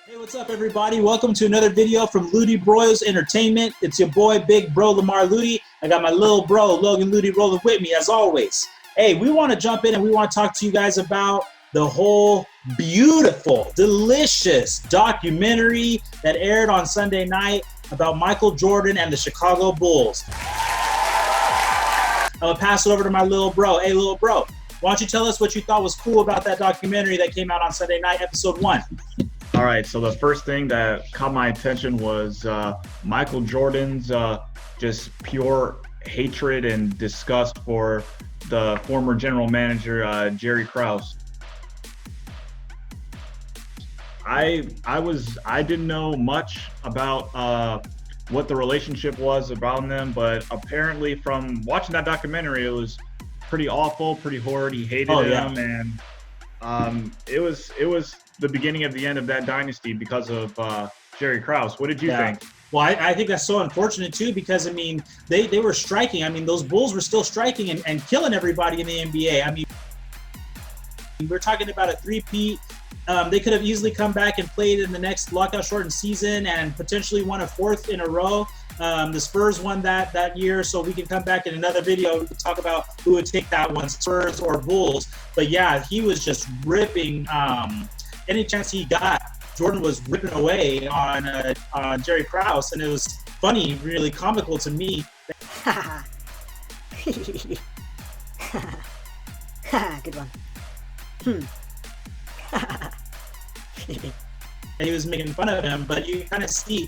Hey, what's up, everybody? Welcome to another video from Ludy Bros Entertainment. It's your boy, Big Bro Lamar Ludy. I got my little bro, Logan Ludy, rolling with me, as always. Hey, we want to jump in and we want to talk to you guys about the whole beautiful, delicious documentary that aired on Sunday night about Michael Jordan and the Chicago Bulls. I'm going to pass it over to my little bro. Hey, little bro, why don't you tell us what you thought was cool about that documentary that came out on Sunday night, episode 1? All right, so the first thing that caught my attention was Michael Jordan's just pure hatred and disgust for the former general manager, Jerry Krause. I didn't know much about what the relationship was about them, but apparently from watching that documentary, it was pretty awful, pretty horrid. He hated him, and it was the beginning of the end of that dynasty because of Jerry Krause. What did you think? Well, I think that's so unfortunate too, because I mean, they were striking. I mean, those Bulls were still striking and killing everybody in the NBA. I mean, we're talking about a three-peat. They could have easily come back and played in the next lockout shortened season and potentially won a 4th in a row. The Spurs won that year, so we can come back in another video. We can talk about who would take that one, Spurs or Bulls. But yeah, he was just ripping. Any chance he got, Jordan was ripping away on Jerry Krause, and it was funny, really comical to me. Good one. And he was making fun of him, but you kind of see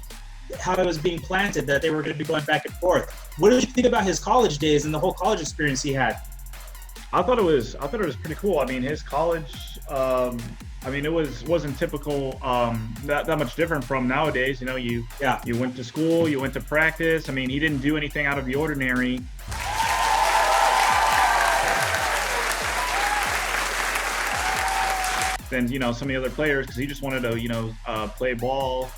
how it was being planted that they were going to be going back and forth. What did you think about his college days and the whole college experience he had? I thought it was pretty cool. I mean, his college. It wasn't typical, that much different from nowadays. You know, you went to school, you went to practice. I mean, he didn't do anything out of the ordinary. Than some of the other players, because he just wanted to play ball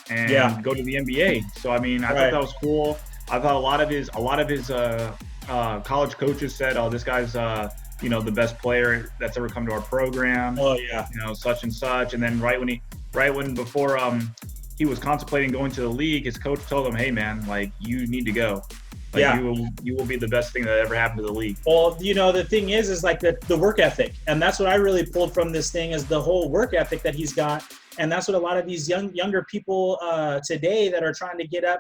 and go to the NBA. So I mean, I thought that was cool. I thought a lot of his college coaches said, "Oh, this guy's the best player that's ever come to our program." Oh yeah. Such and such. And then before he was contemplating going to the league, his coach told him, "Hey man, like, you need to go. Like, you will be the best thing that ever happened to the league." Well, the thing is like the work ethic, and that's what I really pulled from this thing, is the whole work ethic that he's got. And that's what a lot of these younger people today that are trying to get up,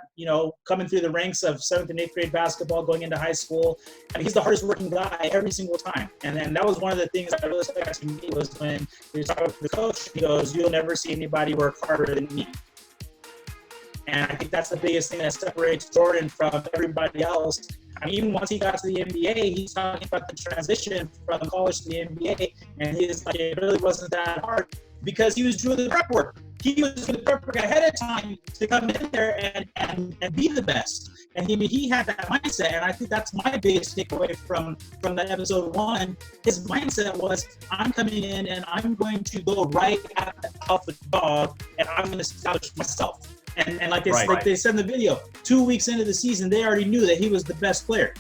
coming through the ranks of 7th and 8th grade basketball, going into high school. And he's the hardest working guy every single time. And then that was one of the things that really stuck out to me, was when he was talking to the coach. He goes, "You'll never see anybody work harder than me." And I think that's the biggest thing that separates Jordan from everybody else. I mean, even once he got to the NBA, he's talking about the transition from college to the NBA. And he's like, it really wasn't that hard, because he was doing the prep work. He was doing the prep work ahead of time to come in there and be the best. And he had that mindset. And I think that's my biggest takeaway from that episode 1. His mindset was, I'm coming in and I'm going to go right at the alpha dog, and I'm going to establish myself. And like they said in the video, 2 weeks into the season, they already knew that he was the best player.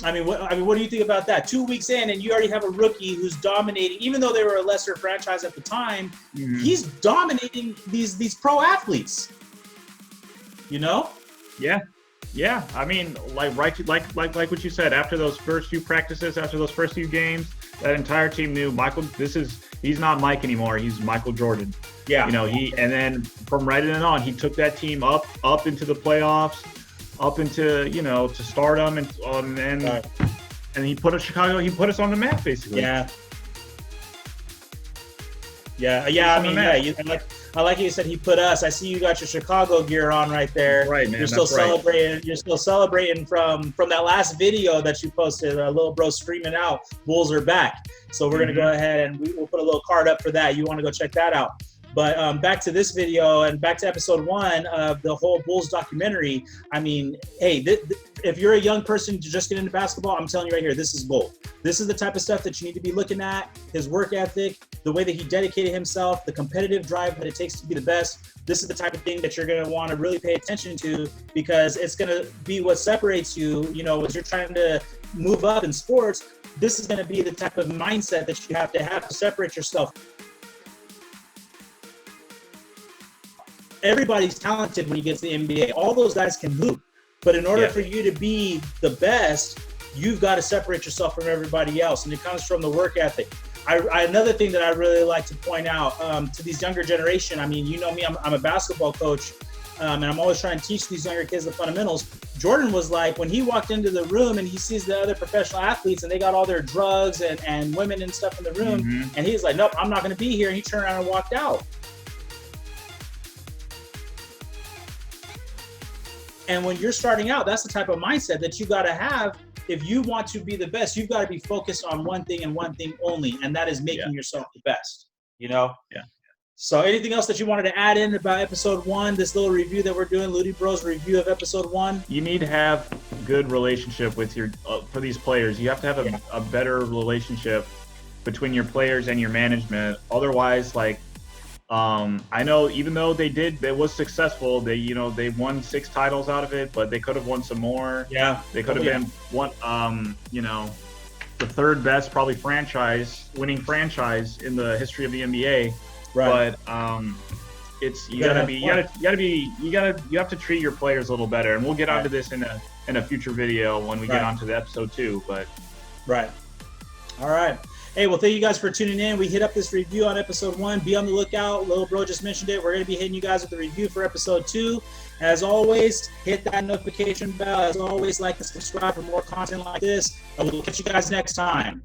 I mean, what do you think about that? 2 weeks in, and you already have a rookie who's dominating. Even though they were a lesser franchise at the time, he's dominating these pro athletes. Yeah. I mean, like what you said. After those first few practices, after those first few games, that entire team knew he's not Mike anymore. He's Michael Jordan. Yeah. And then from right then on, he took that team up into the playoffs, up into to stardom, and he put us on the map, basically. Yeah. I like how you said he put us. I see you got your Chicago gear on right there. Right, man. You're still celebrating. Right. You're still celebrating from that last video that you posted. Little bro screaming out, "Bulls are back!" So we're gonna go ahead and we'll put a little card up for that. You want to go check that out. But back to this video and back to episode 1 of the whole Bulls documentary. I mean, hey, if you're a young person to just get into basketball, I'm telling you right here, this is gold. This is the type of stuff that you need to be looking at. His work ethic, the way that he dedicated himself, the competitive drive that it takes to be the best. This is the type of thing that you're going to want to really pay attention to, because it's going to be what separates you, as you're trying to move up in sports. This is going to be the type of mindset that you have to separate yourself. everybody's talented when you get to the NBA. All those guys can hoop. But in order for you to be the best, you've got to separate yourself from everybody else. And it comes from the work ethic. Another thing that I really like to point out to these younger generation, I mean, you know me, I'm a basketball coach, and I'm always trying to teach these younger kids the fundamentals. Jordan was like, when he walked into the room and he sees the other professional athletes and they got all their drugs and women and stuff in the room, and he's like, nope, I'm not going to be here. And he turned around and walked out. And when you're starting out, that's the type of mindset that you got to have. If you want to be the best, you've got to be focused on one thing and one thing only, and that is making yourself the best, you know? Yeah. So anything else that you wanted to add in about episode 1, this little review that we're doing, Ludy Bros review of episode 1? You need to have good relationship with your for these players. You have to have a better relationship between your players and your management. Otherwise, like, I know even though it was successful, they won 6 titles out of it, but they could have won some more. Yeah. They could have been one, the third best probably winning franchise in the history of the NBA. Right. But you have to treat your players a little better, and we'll get onto this in a future video when we get onto the episode 2. But all right. Hey, well, thank you guys for tuning in. We hit up this review on episode 1. Be on the lookout. Little Bro just mentioned it. We're going to be hitting you guys with the review for episode 2. As always, hit that notification bell. As always, like and subscribe for more content like this. And we'll catch you guys next time.